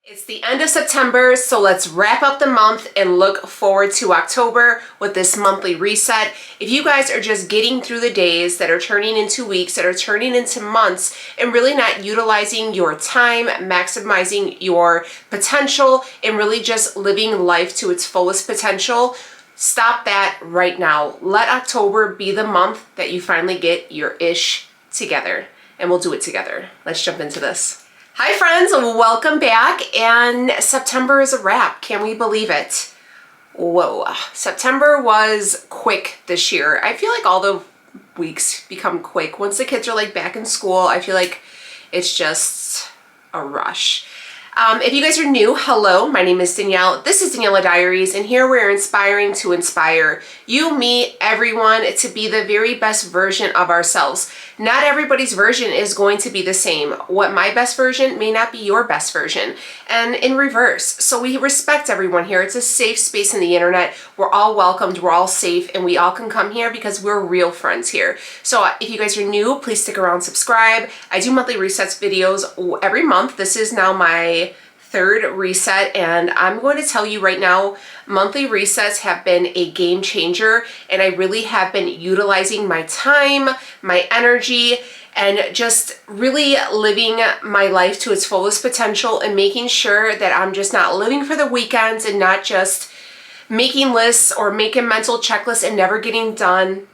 It's the end of September, so let's wrap up the month and look forward to October with this monthly reset. If you guys are just getting through the days that are turning into weeks, that are turning into months, and really not utilizing your time, maximizing your potential, and really just living life to its fullest potential, stop that right now. Let October be the month that you finally get your ish together, and we'll do it together. Let's jump into this. Hi friends, welcome back, and September is a wrap. Can we believe it? Whoa, September was quick this year. I feel like all the weeks become quick. Once the kids are like back in school, I feel like it's just a rush. If you guys are new, hello, my name is Danielle. This is Daniela Diaries, and here we're inspiring to inspire you, me, everyone to be the very best version of ourselves. Not everybody's version is going to be the same. What my best version may not be your best version, and in reverse. So we respect everyone here. It's a safe space in the internet. We're all welcomed, we're all safe, and we all can come here because we're real friends here. So if you guys are new, please stick around, subscribe. I do monthly resets videos every month. This is now my third reset, and I'm going to tell you right now, monthly resets have been a game changer, and I really have been utilizing my time, my energy, and just really living my life to its fullest potential and making sure that I'm just not living for the weekends and not just making lists or making mental checklists and never getting done,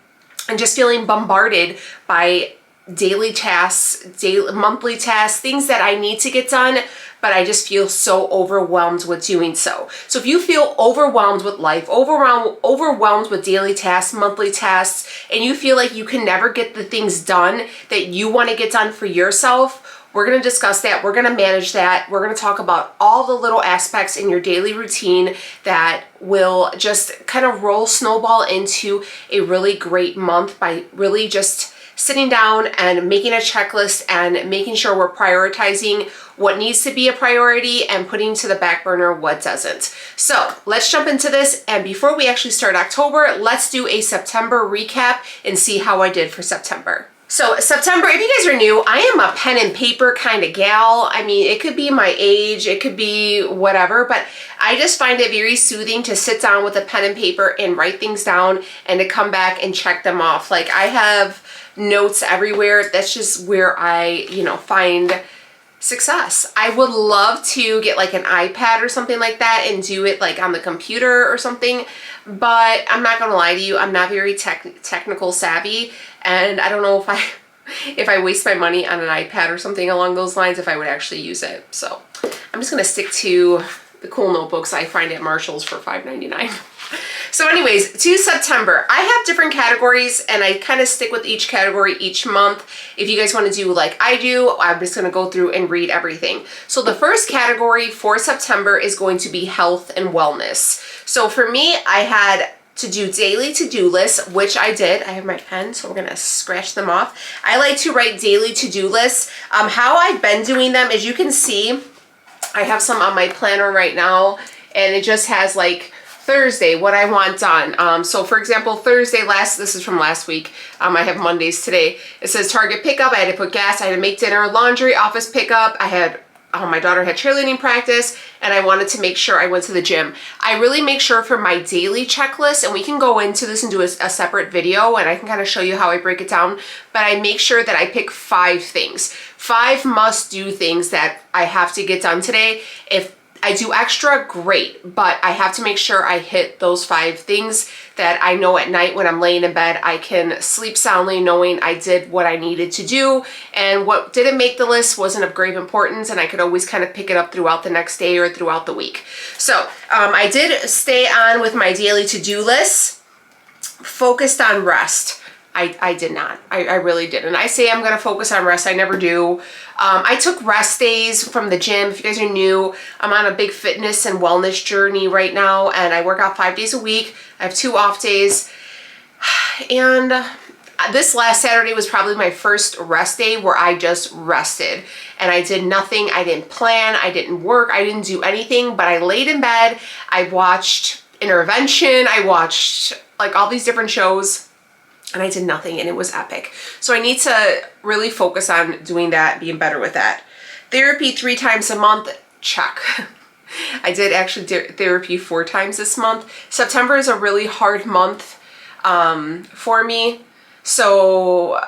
and just feeling bombarded by daily tasks, monthly tasks, things that I need to get done, but I just feel so overwhelmed with doing so. So if you feel overwhelmed with life, overwhelmed with daily tasks, monthly tasks, and you feel like you can never get the things done that you want to get done for yourself, we're going to discuss that. We're going to manage that. We're going to talk about all the little aspects in your daily routine that will just kind of roll snowball into a really great month by really just sitting down and making a checklist and making sure we're prioritizing what needs to be a priority and putting to the back burner what doesn't. So let's jump into this, and before we actually start October, let's do a September recap and see how I did for September. So September, if you guys are new, I am a pen and paper kind of gal. I mean, it could be my age, it could be whatever, but I just find it very soothing to sit down with a pen and paper and write things down and to come back and check them off. Like, I have notes everywhere. That's just where I, find success. I would love to get like an iPad or something like that and do it like on the computer or something, but I'm not gonna lie to you, I'm not very technical savvy, and I don't know if I waste my money on an iPad or something along those lines, if I would actually use it. So I'm just gonna stick to the cool notebooks I find at Marshall's for $5.99. So anyways, to September, I have different categories and I kind of stick with each category each month. If you guys want to do like I do, I'm just going to go through and read everything. So the first category for September is going to be health and wellness. So for me, I had to do daily to-do lists, which I did. I have my pen, so we're going to scratch them off. I like to write daily to-do lists. How I've been doing them, as you can see, I have some on my planner right now, and it just has like Thursday, what I want done. So for example, Thursday, this is from last week. I have Mondays today. It says Target pickup. I had to put gas. I had to make dinner, laundry, office pickup. I had, my daughter had cheerleading practice, and I wanted to make sure I went to the gym. I really make sure for my daily checklist, and we can go into this and do a separate video, and I can kind of show you how I break it down, but I make sure that I pick 5 things. 5 must-do things that I have to get done today. If I do extra, great, but I have to make sure I hit those 5 things that I know at night when I'm laying in bed I can sleep soundly knowing I did what I needed to do, and what didn't make the list wasn't of grave importance, and I could always kind of pick it up throughout the next day or throughout the week. So I did stay on with my daily to-do list, focused on rest. I did not. I really didn't. I say I'm going to focus on rest. I never do. I took rest days from the gym. If you guys are new, I'm on a big fitness and wellness journey right now, and I work out 5 days a week. I have 2 off days. And this last Saturday was probably my first rest day where I just rested. And I did nothing. I didn't plan. I didn't work. I didn't do anything. But I laid in bed. I watched Intervention. I watched like all these different shows. And I did nothing, and it was epic. So I need to really focus on doing that, being better with that. Therapy 3 times a month. check. I did actually therapy 4 times this month. September is a really hard month for me. So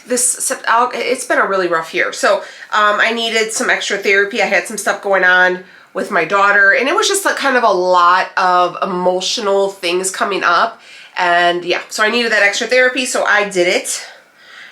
it's been a really rough year. So I needed some extra therapy. I had some stuff going on with my daughter, and it was just kind of a lot of emotional things coming up. And yeah, so I needed that extra therapy, so I did it.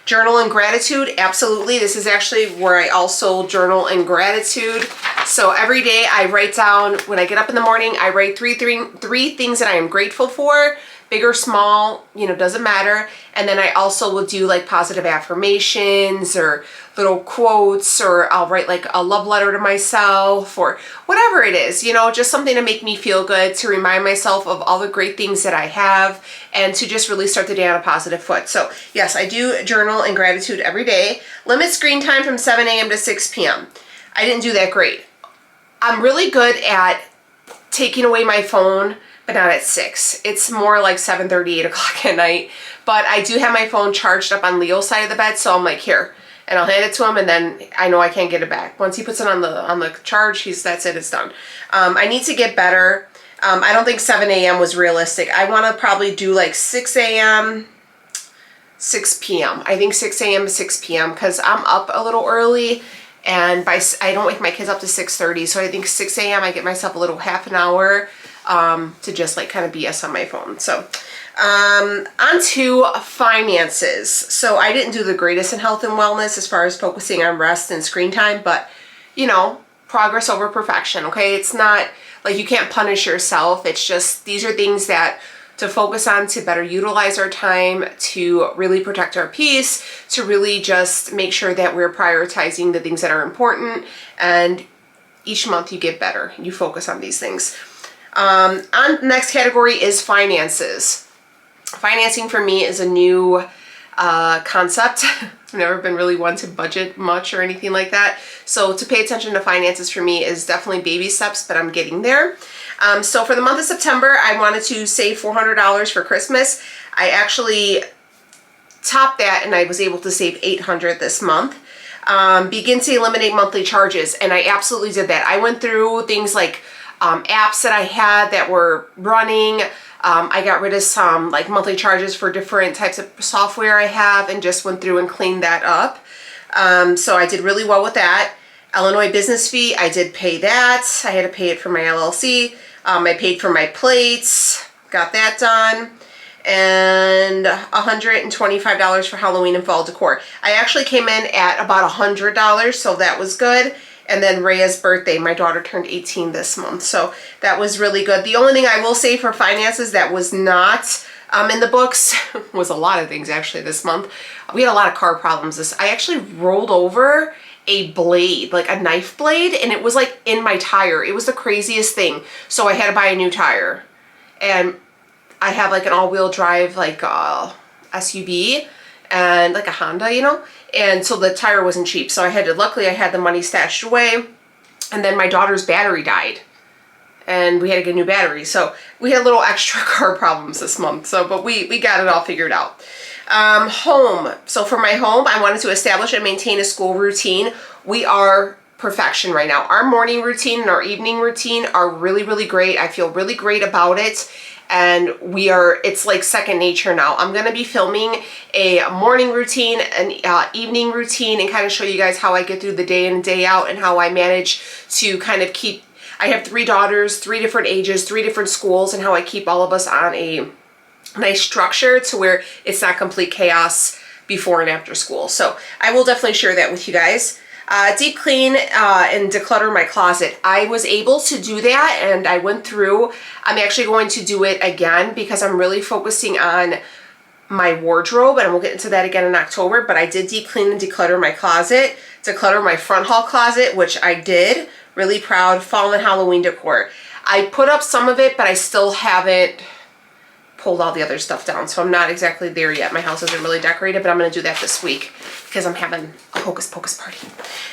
Journal and gratitude, absolutely. This is actually where I also journal in gratitude. So every day I write down, when I get up in the morning, I write three things that I am grateful for, big or small, you know, doesn't matter. And then I also will do like positive affirmations or little quotes, or I'll write like a love letter to myself or whatever it is, you know, just something to make me feel good, to remind myself of all the great things that I have, and to just really start the day on a positive foot. So yes, I do journal in gratitude every day. Limit screen time from 7 a.m. to 6 p.m. I didn't do that great. I'm really good at taking away my phone, but not at 6. It's more like 7:30, 8 o'clock at night. But I do have my phone charged up on Leo's side of the bed, so I'm like, here. And I'll hand it to him, and then I know I can't get it back. Once he puts it on the charge, that's it, it's done. I need to get better. I don't think 7 a.m. was realistic. I want to probably do like 6 a.m., 6 p.m. I think 6 a.m. to 6 p.m. because I'm up a little early, and I don't wake my kids up to 6:30. So I think 6 a.m. I get myself a little half an hour to just like kind of BS on my phone. So on to finances. So I didn't do the greatest in health and wellness as far as focusing on rest and screen time, but you know, progress over perfection, okay? It's not like you can't punish yourself. It's just, these are things that to focus on, to better utilize our time, to really protect our peace, to really just make sure that we're prioritizing the things that are important. And each month you get better. You focus on these things. On next category is finances. Financing for me is a new concept. I've never been really one to budget much or anything like that. So to pay attention to finances for me is definitely baby steps, but I'm getting there. So for the month of September, I wanted to save $400 for Christmas. I actually topped that, and I was able to save $800 this month. Begin to eliminate monthly charges, and I absolutely did that. I went through things like apps that I had that were running. I got rid of some like monthly charges for different types of software I have, and just went through and cleaned that up. So I did really well with that. Illinois business fee, I did pay that. I had to pay it for my LLC. I paid for my plates, got that done. And $125 for Halloween and fall decor. I actually came in at about $100, so that was good. And then Rhea's birthday, my daughter turned 18 this month, so that was really good. The only thing I will say for finances that was not in the books was a lot of things actually this month. We had a lot of car problems. I actually rolled over a blade, like a knife blade, and it was like in my tire. It was the craziest thing. So I had to buy a new tire. And I have like an all-wheel drive like SUV and like a Honda, you know? And so the tire wasn't cheap. So I had to, luckily I had the money stashed away. And then my daughter's battery died, and we had to get a new battery. So we had little extra car problems this month. So, but we got it all figured out. Home. So for my home, I wanted to establish and maintain a school routine. We are perfection right now. Our morning routine and our evening routine are really, really great. I feel really great about it. And it's like second nature now. I'm going to be filming a morning routine, an evening routine, and kind of show you guys how I get through the day in and day out, and how I manage to kind of keep, I have 3 daughters, 3 different ages, 3 different schools, and how I keep all of us on a nice structure to where it's not complete chaos before and after school. So I will definitely share that with you guys. Deep clean and declutter my closet. I was able to do that, and I went through. I'm actually going to do it again because I'm really focusing on my wardrobe, and we'll get into that again in October. But I did deep clean and declutter my closet, declutter my front hall closet, which I did. Really proud. Fall and Halloween decor. I put up some of it, but I still haven't pulled all the other stuff down, so I'm not exactly there yet. My house isn't really decorated, but I'm going to do that this week because I'm having a hocus pocus party.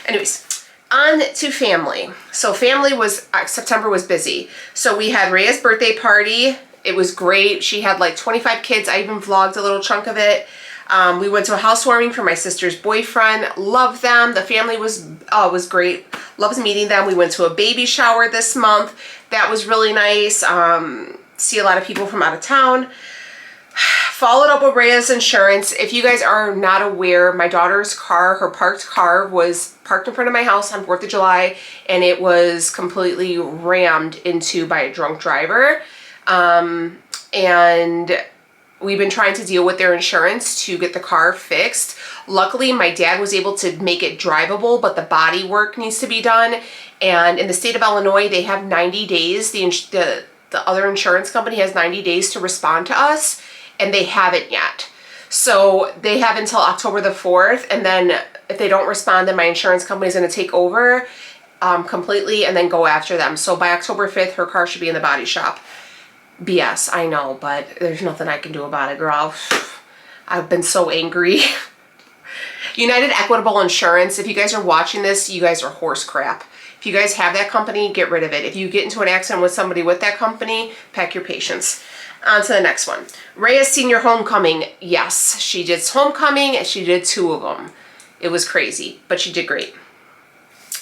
Anyways, on to family. So family was, September was busy. So we had Rhea's birthday party. It was great. She had like 25 kids. I even vlogged a little chunk of it. We went to a housewarming for my sister's boyfriend. Love them. The family was great. Loved meeting them. We went to a baby shower this month. That was really nice. See a lot of people from out of town. Followed up with Rhea's insurance. If you guys are not aware, my daughter's car, her parked car, was parked in front of my house on 4th of July, and it was completely rammed into by a drunk driver. And we've been trying to deal with their insurance to get the car fixed. Luckily, my dad was able to make it drivable, but the body work needs to be done. And in the state of Illinois, they have 90 days. The other insurance company has 90 days to respond to us, and they haven't yet. So they have until October the 4th, and then if they don't respond, then my insurance company is going to take over completely and then go after them. So by October 5th, her car should be in the body shop. BS, I know, but there's nothing I can do about it, girl. I've been so angry. United Equitable Insurance, if you guys are watching this, you guys are horse crap. If you guys have that company, get rid of it. If you get into an accident with somebody with that company, pack your patience. On to the next one. Rhea's senior homecoming. Yes, she did homecoming, and she did 2 of them. It was crazy, but she did great.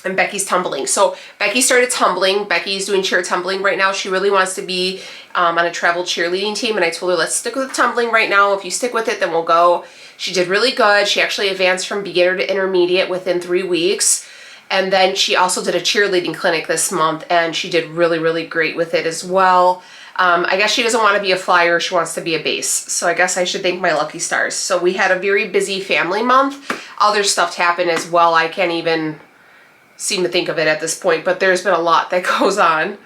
And Becky's tumbling. So Becky started tumbling. Becky's doing cheer tumbling right now. She really wants to be on a travel cheerleading team, and I told her, let's stick with the tumbling right now. If you stick with it, then we'll go. She did really good. She actually advanced from beginner to intermediate within 3 weeks. And then she also did a cheerleading clinic this month, and she did really, really great with it as well. I guess she doesn't want to be a flyer. She wants to be a base. So I guess I should thank my lucky stars. So we had a very busy family month. Other stuff happened as well. I can't even seem to think of it at this point, but there's been a lot that goes on.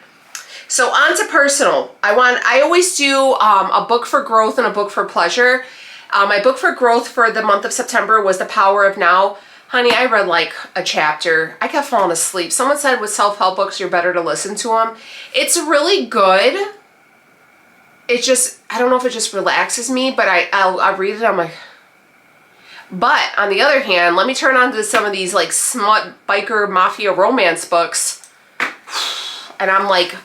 So on to personal. I always do a book for growth and a book for pleasure. My book for growth for the month of September was The Power of Now. Honey, I read like a chapter. I kept falling asleep. Someone said with self-help books, you're better to listen to them. It's really good. It just, I don't know if it just relaxes me, but I'll read it. I'm like, but on the other hand, let me turn on to some of these like smut biker mafia romance books, and I'm like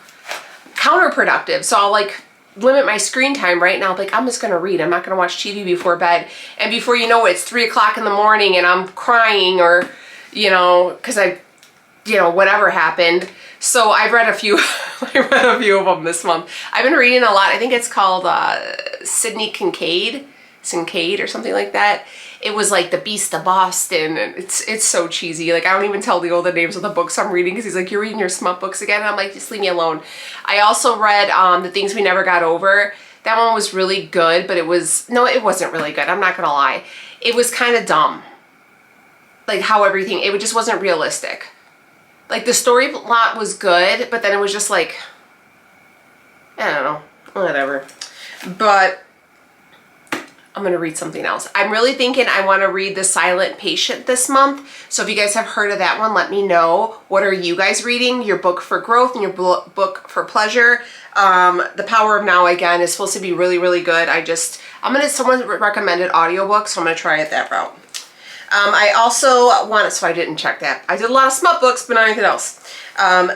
counterproductive. So I'll like limit my screen time right now. Like, I'm just gonna read. I'm not gonna watch TV before bed. And before you know it, it's 3 o'clock in the morning and I'm crying, or because whatever happened. So I've read a few. I read a few of them this month. I've been reading a lot. I think it's called Sidney Kincaid or something like that. It was like The Beast of Boston, and it's so cheesy. Like, I don't even tell the older names of the books I'm reading, because he's like, you're reading your smut books again? And I'm like, just leave me alone. I also read The Things We Never Got Over. That one was really good, but it wasn't really good. I'm not gonna lie. It was kind of dumb. Like how it just wasn't realistic. Like the story plot was good, but then it was just like, I don't know, whatever. But I'm going to read something else. I'm really thinking I want to read The Silent Patient this month. So if you guys have heard of that one, let me know. What are you guys reading? Your book for growth and your book for pleasure. The Power of Now, again, is supposed to be really, really good. Someone recommended audiobook, so I'm going to try it that route. I also so I didn't check that. I did a lot of smut books, but not anything else.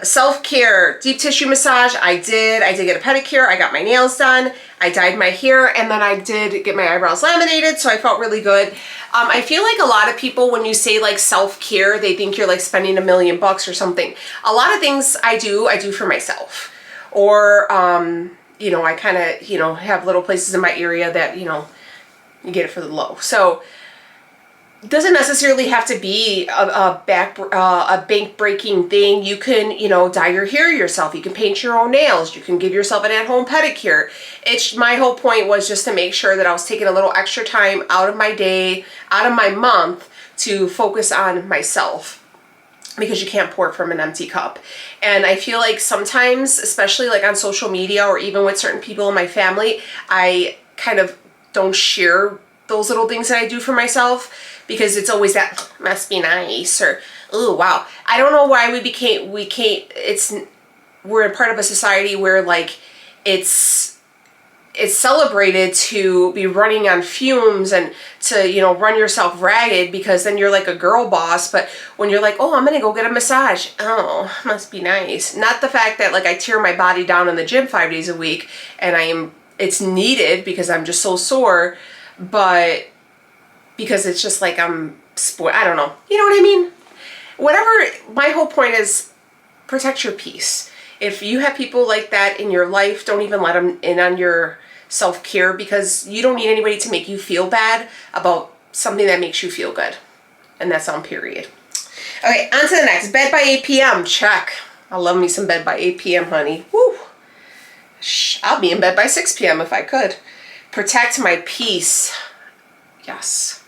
Self-care, deep tissue massage. I did get a pedicure. I got my nails done. I dyed my hair, and then I did get my eyebrows laminated, so I felt really good. I feel like a lot of people, when you say like self-care, they think you're like spending $1 million or something. A lot of things I do for myself. Or, I kind of, have little places in my area that, you get it for the low. So it doesn't necessarily have to be a bank-breaking thing. You can, dye your hair yourself. You can paint your own nails. You can give yourself an at-home pedicure. My whole point was just to make sure that I was taking a little extra time out of my day, out of my month, to focus on myself, because you can't pour from an empty cup. And I feel like sometimes, especially like on social media or even with certain people in my family, I kind of don't share those little things that I do for myself, because it's always that must be nice, or oh wow. I don't know why we're a part of a society where like it's celebrated to be running on fumes and to run yourself ragged, because then you're like a girl boss. But when you're like, oh, I'm gonna go get a massage, oh, must be nice. Not the fact that like I tear my body down in the gym 5 days a week and it's needed because I'm just so sore, but because it's just like I'm spoiled. I don't know. You know what I mean? Whatever, my whole point is protect your peace. If you have people like that in your life, don't even let them in on your self-care, because you don't need anybody to make you feel bad about something that makes you feel good. And that's on period. Okay, on to the next. Bed by 8 p.m. Check. I love me some bed by 8 p.m., honey. Woo. I'll be in bed by 6 p.m. if I could. Protect my peace. Yes,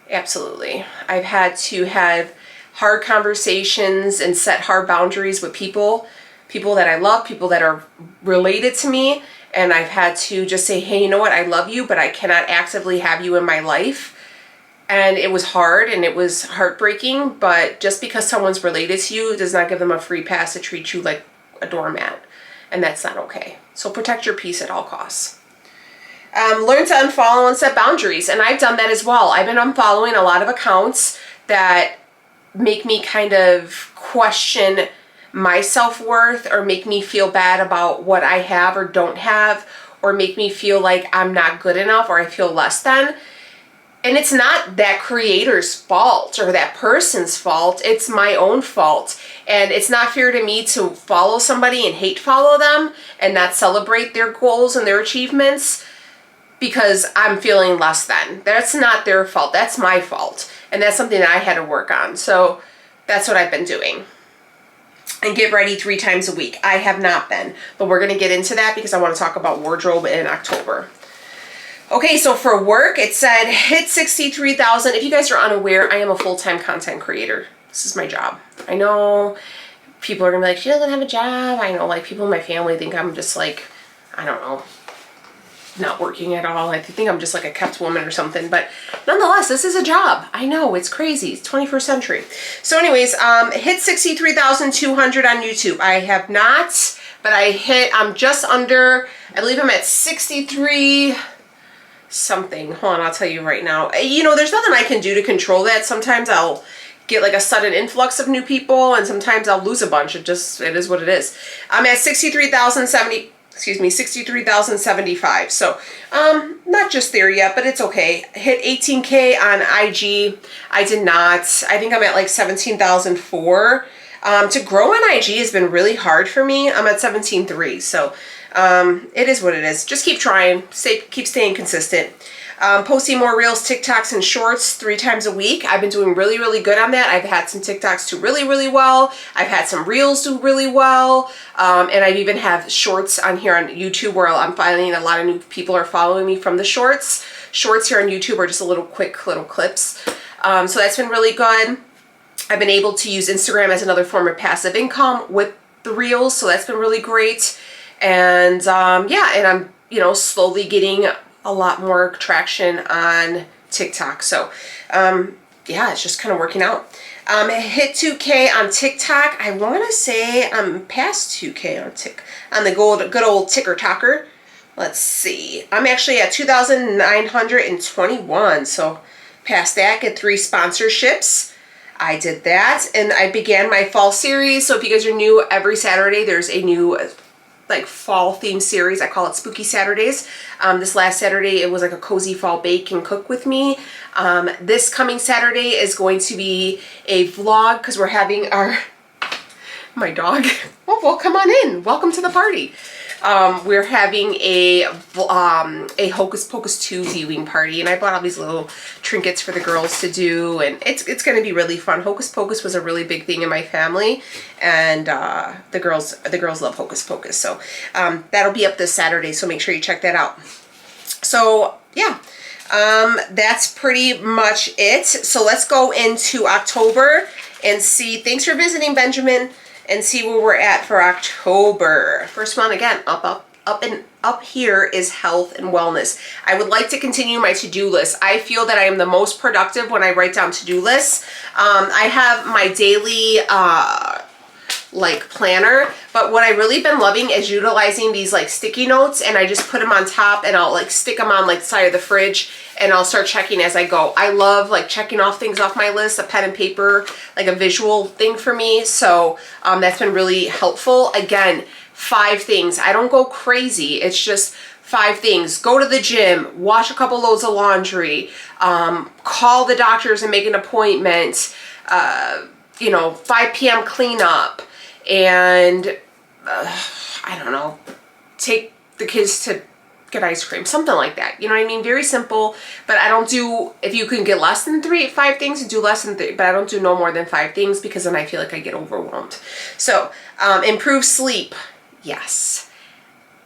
absolutely. I've had to have hard conversations and set hard boundaries with people that I love, people that are related to me, and I've had to just say, hey, you know what, I love you, but I cannot actively have you in my life. And it was hard and it was heartbreaking, but just because someone's related to you does not give them a free pass to treat you like a doormat, and that's not okay. So protect your peace at all costs. Learn to unfollow and set boundaries, and I've done that as well. I've been unfollowing a lot of accounts that make me kind of question my self-worth, or make me feel bad about what I have or don't have, or make me feel like I'm not good enough or I feel less than. And it's not that creator's fault or that person's fault. It's my own fault. And it's not fair to me to follow somebody and hate follow them and not celebrate their goals and their achievements because I'm feeling less than. That's not their fault. That's my fault. And that's something that I had to work on. So that's what I've been doing. And get ready 3 times a week. I have not been, but we're going to get into that because I want to talk about wardrobe in October. Okay, so for work, it said hit 63,000. If you guys are unaware, I am a full-time content creator. This is my job. I know people are going to be like, she doesn't have a job. I know, like, people in my family think I'm just like, I don't know, not working at all. I think I'm just like a kept woman or something, but nonetheless, this is a job. I know, it's crazy. It's 21st century. So anyways, hit 63,200 on YouTube. I have not, but I'm just under, I believe I'm at 63 something. Hold on, I'll tell you right now. You know, there's nothing I can do to control that. Sometimes I'll get like a sudden influx of new people, and sometimes I'll lose a bunch. It is what it is. I'm at 63,075. So, not just there yet, but it's okay. Hit 18K on IG. I did not. I think I'm at like 17,004. To grow on IG has been really hard for me. I'm at 17,300. So, it is what it is. Just keep trying. Keep staying consistent. Posting more reels, TikToks, and shorts 3 times a week. I've been doing really, really good on that. I've had some TikToks do really, really well. I've had some reels do really well. And I even have shorts on here on YouTube where I'm finding a lot of new people are following me from the shorts. Shorts here on YouTube are just quick little clips. So that's been really good. I've been able to use Instagram as another form of passive income with the reels. So that's been really great. And yeah, and I'm, you know, slowly getting a lot more traction on TikTok. So yeah, it's just kind of working out. Hit 2K on TikTok. I want to say I'm past 2K on the good old ticker talker. Let's see. I'm actually at 2,921. So past that, get 3 sponsorships. I did that, and I began my fall series. So if you guys are new, every Saturday there's a new like fall theme series. I call it Spooky Saturdays. This last Saturday it was like a cozy fall bake and cook with me. This coming Saturday is going to be a vlog because we're having my dog. Well, come on in. Welcome to the party. We're having a Hocus Pocus 2 viewing party, and I bought all these little trinkets for the girls to do, and it's going to be really fun. Hocus Pocus was a really big thing in my family, and the girls love Hocus Pocus. So that'll be up this Saturday, so make sure you check that out. So yeah, that's pretty much it. So let's go into October and see. Thanks for visiting, Benjamin. And see where we're at for October. First one, again, up here is health and wellness. I would like to continue my to-do list. I feel that I am the most productive when I write down to-do lists. I have my daily like planner, but what I've really been loving is utilizing these like sticky notes, and I just put them on top, and I'll like stick them on like the side of the fridge, and I'll start checking as I go. I love like checking off things off my list, a pen and paper, like a visual thing for me. So that's been really helpful. Again, 5 things. I don't go crazy. It's just 5 things: go to the gym, wash a couple loads of laundry, call the doctors and make an appointment, you know, 5 p.m. cleanup, and I don't know, take the kids to get ice cream, something like that. You know what I mean? Very simple, but I don't do, if you can get less than 5 things, do less than 3, but I don't do no more than 5 things because then I feel like I get overwhelmed. So, improve sleep. Yes.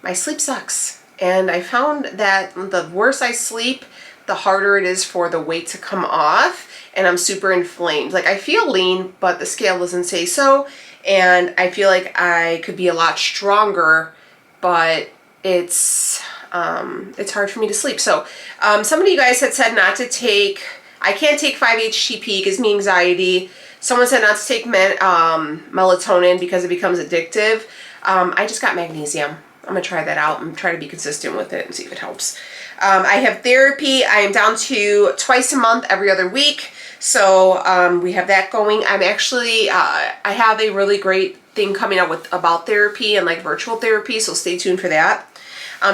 My sleep sucks. And I found that the worse I sleep, the harder it is for the weight to come off, and I'm super inflamed. Like, I feel lean, but the scale doesn't say so, and I feel like I could be a lot stronger, but it's hard for me to sleep. So some of you guys had said not to take, I can't take 5-HTP, it gives me anxiety. Someone said not to take melatonin because it becomes addictive. I just got magnesium. I'm gonna try that out and try to be consistent with it and see if it helps. I have therapy. I am down to twice a month, every other week. So we have that going. I'm actually, I have a really great thing coming out about therapy and like virtual therapy, so stay tuned for that.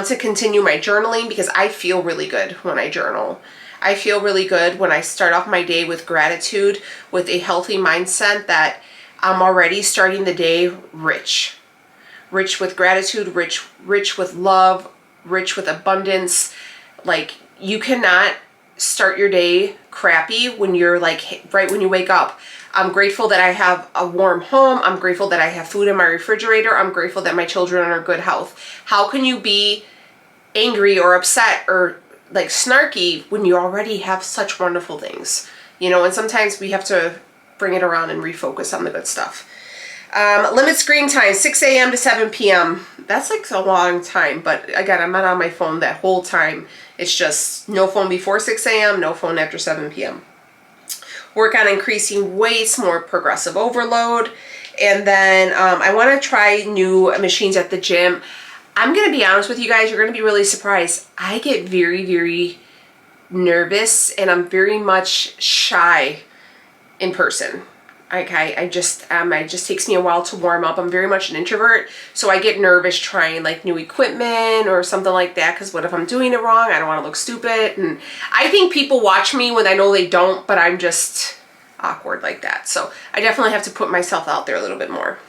To continue my journaling, because I feel really good when I journal. I feel really good when I start off my day with gratitude, with a healthy mindset that I'm already starting the day rich. Rich with gratitude, rich with love, rich with abundance. Like, you cannot start your day crappy when you're like, right when you wake up. I'm grateful that I have a warm home. I'm grateful that I have food in my refrigerator. I'm grateful that my children are in good health. How can you be angry or upset or like snarky when you already have such wonderful things? You know, and sometimes we have to bring it around and refocus on the good stuff. Limit screen time, 6 a.m. to 7 p.m. That's like a long time, but again, I'm not on my phone that whole time. It's just no phone before 6 a.m., no phone after 7 p.m. Work on increasing weights, more progressive overload. And then I want to try new machines at the gym. I'm going to be honest with you guys, you're going to be really surprised. I get very, very nervous, and I'm very much shy in person. Okay, it just takes me a while to warm up. I'm very much an introvert, so I get nervous trying like new equipment or something like that, because what if I'm doing it wrong? I don't want to look stupid, and I think people watch me when I know they don't, but I'm just awkward like that. So I definitely have to put myself out there a little bit more.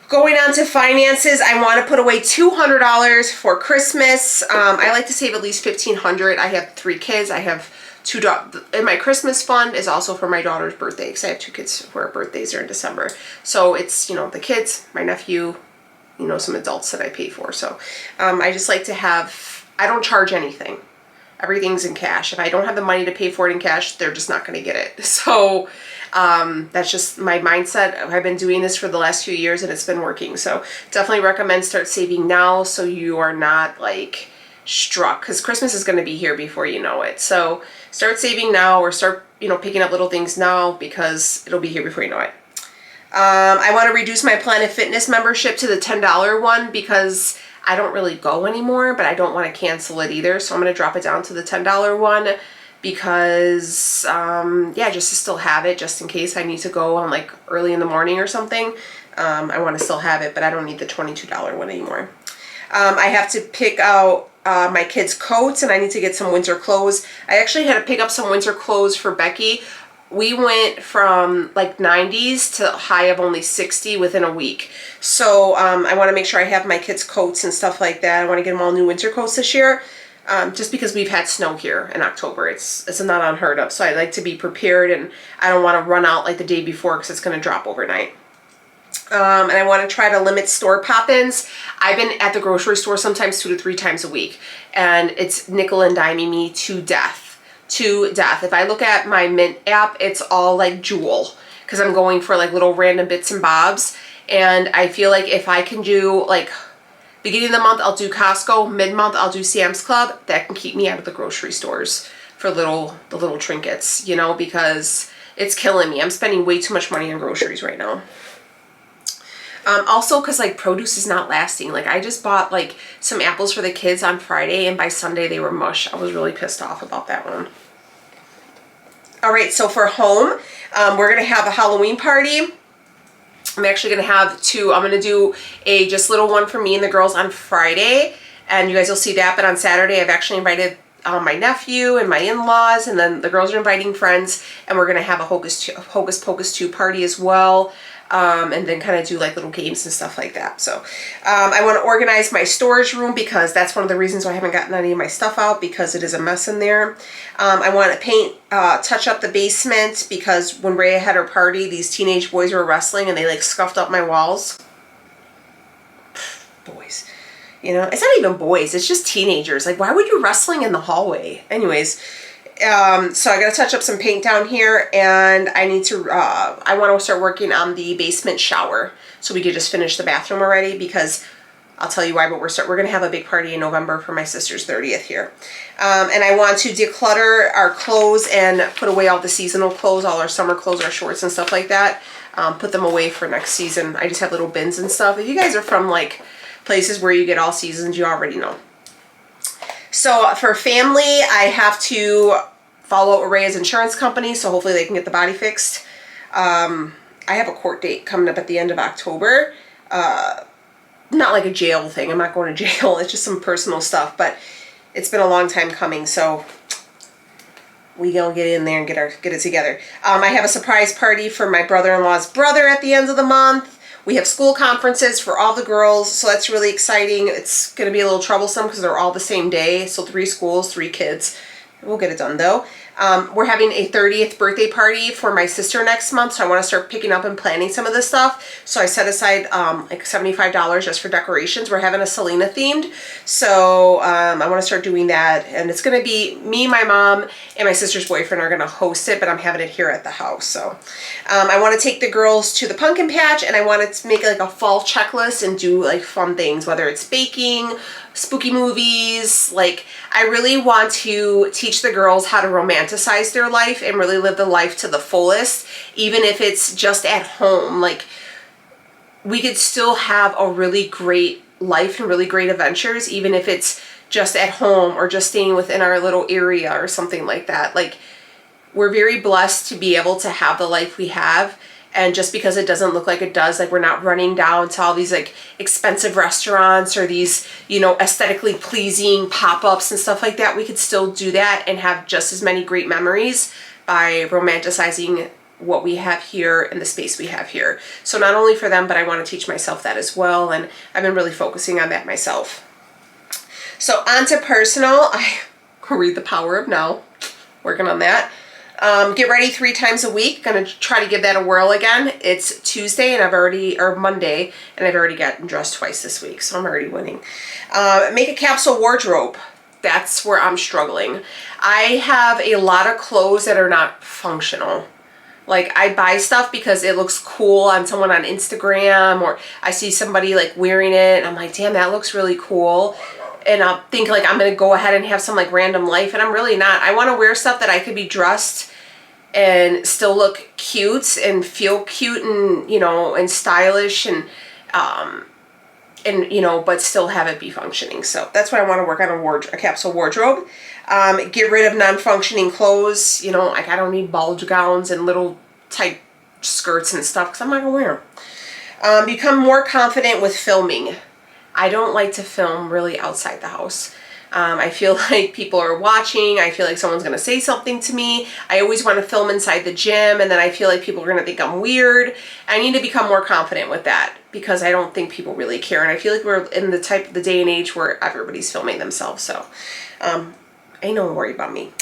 Going on to finances, I want to put away $200 for Christmas. I like to save at least $1,500. I have 3 kids. I have 2 daughters, and my Christmas fund is also for my daughter's birthday, because I have 2 kids who are birthdays are in December. So it's, you know, the kids, my nephew, you know, some adults that I pay for. So I just like to have, I don't charge anything. Everything's in cash. If I don't have the money to pay for it in cash, they're just not going to get it. So that's just my mindset. I've been doing this for the last few years, and it's been working. So definitely recommend start saving now, so you are not like struck, because Christmas is going to be here before you know it. So start saving now, or start, you know, picking up little things now, because it'll be here before you know it. I want to reduce my Planet Fitness membership to the $10 one, because I don't really go anymore, but I don't want to cancel it either. So I'm going to drop it down to the $10 one, because yeah, just to still have it, just in case I need to go on like early in the morning or something. I want to still have it, but I don't need the $22 one anymore. I have to pick out my kids' coats, and I need to get some winter clothes. I actually had to pick up some winter clothes for Becky. We went from like 90s to a high of only 60 within a week. So I want to make sure I have my kids' coats and stuff like that. I want to get them all new winter coats this year, just because we've had snow here in October. It's not unheard of. So I like to be prepared, and I don't want to run out like the day before, because it's going to drop overnight. And I want to try to limit store pop-ins. I've been at the grocery store sometimes 2 to 3 times a week, and it's nickel and diming me to death. To death. If I look at my Mint app, it's all like Jewel, because I'm going for like little random bits and bobs. And I feel like if I can do like beginning of the month, I'll do Costco, mid-month, I'll do Sam's Club. That can keep me out of the grocery stores for the little trinkets, you know, because it's killing me. I'm spending way too much money on groceries right now. Also, because like produce is not lasting. Like, I just bought like some apples for the kids on Friday, and by Sunday they were mush. I was really pissed off about that one. All right, so for home, we're gonna have a Halloween party. I'm actually gonna have 2. I'm gonna do a just little one for me and the girls on Friday, and you guys will see that. But on Saturday, I've actually invited my nephew and my in-laws, and then the girls are inviting friends, and we're gonna have a Hocus Pocus 2 party as well. And then kind of do like little games and stuff like that. So I want to organize my storage room because that's one of the reasons why I haven't gotten any of my stuff out, because it is a mess in there. I want to paint, touch up the basement, because when Rhea had her party, these teenage boys were wrestling and they like scuffed up my walls. Boys. You know, it's not even boys, it's just teenagers. Like, why would you wrestling in the hallway? Anyways, so I gotta touch up some paint down here, and I need to, I want to start working on the basement shower so we could just finish the bathroom already, because I'll tell you why, but we're gonna have a big party in November for my sister's 30th here. And I want to declutter our clothes and put away all the seasonal clothes, all our summer clothes, our shorts and stuff like that. Put them away for next season. I just have little bins and stuff. If you guys are from like places where you get all seasons, you already know. So for family, I have to follow up with Rhea's insurance company, so hopefully they can get the body fixed. I have a court date coming up at the end of October. Not like a jail thing. I'm not going to jail. It's just some personal stuff, but it's been a long time coming, so we gonna get in there and get it together. I have a surprise party for my brother-in-law's brother at the end of the month. We have school conferences for all the girls, so that's really exciting. It's going to be a little troublesome because they're all the same day, so 3 schools, 3 kids. We'll get it done though. We're having a 30th birthday party for my sister next month, so I want to start picking up and planning some of this stuff. So I set aside like $75 just for decorations. We're having a Selena themed, so I want to start doing that. And it's going to be me, my mom, and my sister's boyfriend are going to host it, but I'm having it here at the house. So I want to take the girls to the pumpkin patch, and I want to make like a fall checklist and do like fun things, whether it's baking, spooky movies. Like, I really want to teach the girls how to romanticize their life and really live the life to the fullest, even if it's just at home. Like, we could still have a really great life and really great adventures, even if it's just at home or just staying within our little area or something like that. Like, we're very blessed to be able to have the life we have. And just because it doesn't look like it does, like we're not running down to all these like expensive restaurants or these, you know, aesthetically pleasing pop-ups and stuff like that, we could still do that and have just as many great memories by romanticizing what we have here and the space we have here. So not only for them, but I want to teach myself that as well. And I've been really focusing on that myself. So on to personal, I read The Power of Now, working on that. Get ready 3 times a week. Gonna try to give that a whirl again. It's Tuesday and or Monday, and I've already gotten dressed twice this week, so I'm already winning. Make a capsule wardrobe. That's where I'm struggling. I have a lot of clothes that are not functional. Like, I buy stuff because it looks cool on someone on Instagram, or I see somebody like wearing it and I'm like, damn, that looks really cool. And I'll think like I'm gonna go ahead and have some like random life, and I'm really not. I want to wear stuff that I could be dressed and still look cute and feel cute and, you know, and stylish and you know, but still have it be functioning. So that's why I want to work on a capsule wardrobe. Get rid of non-functioning clothes. You know, like I don't need bulge gowns and little tight skirts and stuff because I'm not gonna wear them. Become more confident with filming. I don't like to film really outside the house. I feel like people are watching. I feel like someone's going to say something to me. I always want to film inside the gym, and then I feel like people are going to think I'm weird. I need to become more confident with that because I don't think people really care. And I feel like we're in the day and age where everybody's filming themselves. So ain't no worry about me.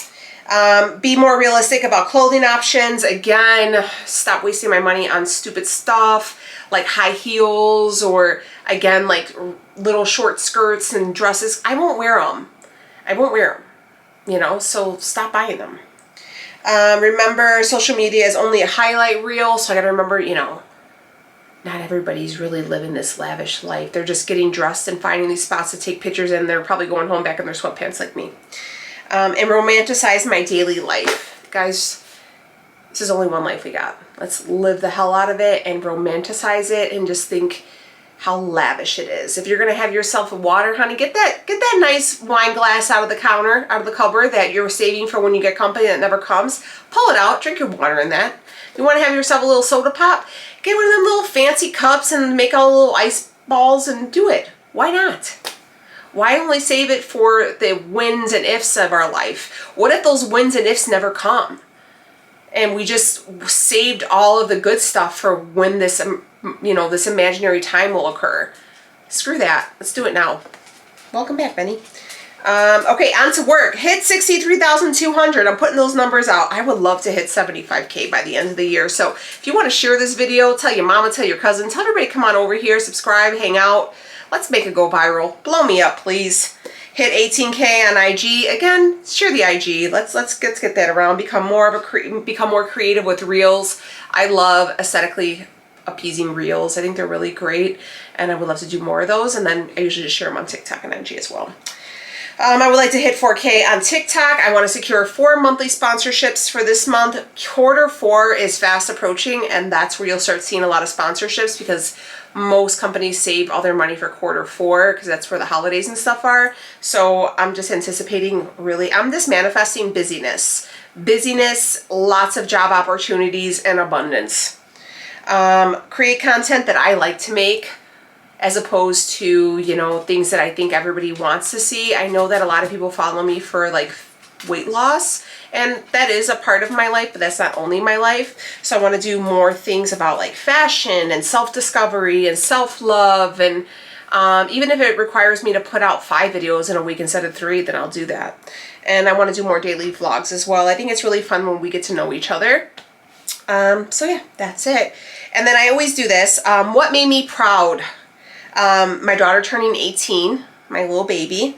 Be more realistic about clothing options. Again, stop wasting my money on stupid stuff like high heels, or again, like little short skirts and dresses. I won't wear them. I won't wear them, you know, so stop buying them. Remember, social media is only a highlight reel, so I gotta remember, you know, not everybody's really living this lavish life. They're just getting dressed and finding these spots to take pictures in. They're probably going home back in their sweatpants like me. And romanticize my daily life. Guys, this is only one life we got. Let's live the hell out of it and romanticize it and just think how lavish it is. If you're gonna have yourself a water, honey, get that nice wine glass out of the counter, out of the cupboard that you're saving for when you get company that never comes. Pull it out, drink your water in that. If you wanna have yourself a little soda pop, get one of them little fancy cups and make all the little ice balls and do it. Why not? Why only save it for the wins and ifs of our life? What if those wins and ifs never come? And we just saved all of the good stuff for when this, you know, this imaginary time will occur. Screw that. Let's do it now. Welcome back, Benny. Okay, on to work. Hit 63,200. I'm putting those numbers out. I would love to hit 75K by the end of the year. So if you want to share this video, tell your mama, tell your cousin, tell everybody come on over here, subscribe, hang out. Let's make it go viral. Blow me up, please. Hit 18K on IG. Again, share the IG. Let's get that around. Become more creative with reels. I love aesthetically appeasing reels. I think they're really great, and I would love to do more of those. And then I usually just share them on TikTok and IG as well. I would like to hit 4K on TikTok. I want to secure 4 monthly sponsorships for this month. Q4 is fast approaching, and that's where you'll start seeing a lot of sponsorships, because most companies save all their money for Q4 because that's where the holidays and stuff are. So I'm just anticipating, really, I'm just manifesting busyness. Busyness, lots of job opportunities, and abundance. Create content that I like to make, as opposed to, you know, things that I think everybody wants to see. I know that a lot of people follow me for like weight loss, and that is a part of my life, but that's not only my life. So I want to do more things about like fashion and self-discovery and self-love, and even if it requires me to put out 5 videos in a week instead of 3, then I'll do that. And I want to do more daily vlogs as well. I think it's really fun when we get to know each other. So yeah, that's it. And then I always do this. What made me proud? My daughter turning 18, my little baby.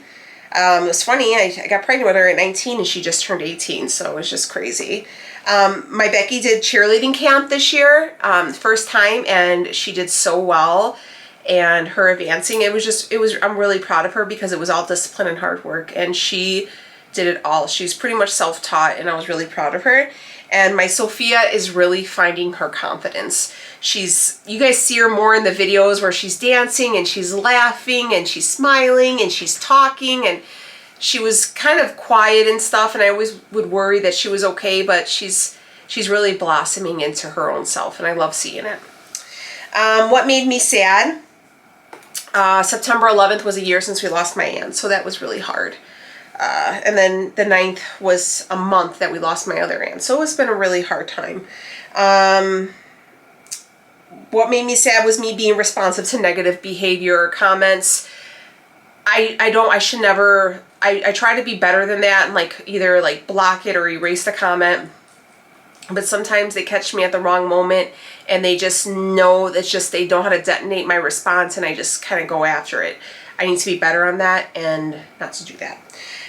It was funny, I got pregnant with her at 19 and she just turned 18, so it was just crazy. My Becky did cheerleading camp this year, first time, and she did so well. And her advancing, I'm really proud of her because it was all discipline and hard work, and she did it all. She's pretty much self-taught, and I was really proud of her. And my Sophia is really finding her confidence. You guys see her more in the videos where she's dancing and she's laughing and she's smiling and she's talking, and she was kind of quiet and stuff, and I always would worry that she was okay, but she's really blossoming into her own self, and I love seeing it. What made me sad? September 11th was a year since we lost my aunt, so that was really hard. And then the 9th was a month that we lost my other aunt. So it's been a really hard time. What made me sad was me being responsive to negative behavior or comments. I try to be better than that and like either like block it or erase the comment. But sometimes they catch me at the wrong moment and they just know that's just, they know how to detonate my response, and I just kind of go after it. I need to be better on that and not to do that.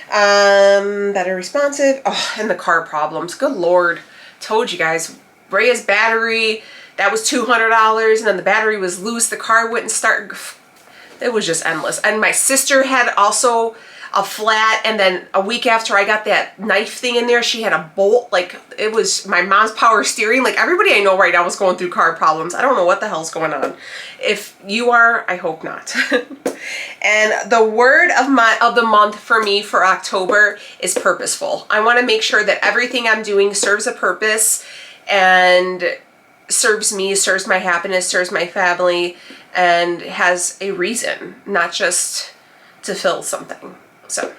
Better responsive. Oh, and the car problems. Good Lord. Told you guys. Rhea's battery, that was $200, and then the battery was loose. The car wouldn't start. It was just endless. And my sister had also a flat, and then a week after I got that knife thing in there, she had a bolt. Like, it was my mom's power steering. Like, everybody I know right now is going through car problems. I don't know what the hell's going on. If you are, I hope not. And the word of the month for me for October is purposeful. I want to make sure that everything I'm doing serves a purpose and serves me, serves my happiness, serves my family, and has a reason, not just to fill something. So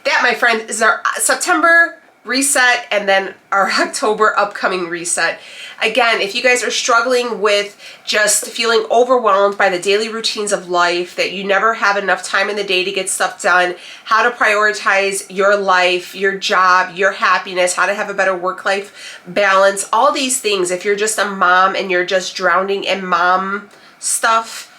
that, my friend, is our September reset and then our October upcoming reset. Again, if you guys are struggling with just feeling overwhelmed by the daily routines of life, that you never have enough time in the day to get stuff done, how to prioritize your life, your job, your happiness, how to have a better work-life balance, all these things, if you're just a mom and you're just drowning in mom stuff,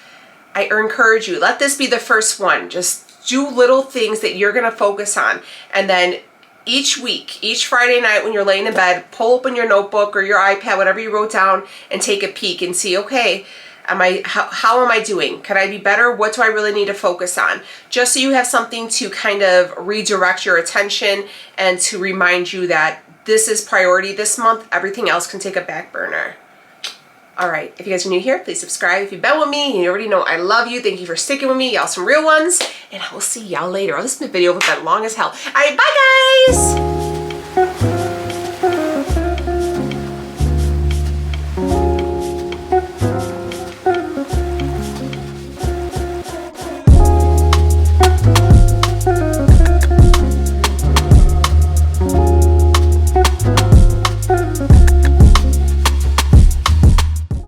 I encourage you, let this be the first one. Just do little things that you're going to focus on, and then each week, each Friday night when you're laying in bed, pull open your notebook or your iPad, whatever you wrote down, and take a peek and see, okay, how am I doing? Could I be better? What do I really need to focus on? Just so you have something to kind of redirect your attention and to remind you that this is priority this month. Everything else can take a back burner. All right, if you guys are new here, please subscribe. If you've been with me, you already know I love you. Thank you for sticking with me. Y'all some real ones, and I will see y'all later. Oh, this video has been long as hell. All right, bye guys.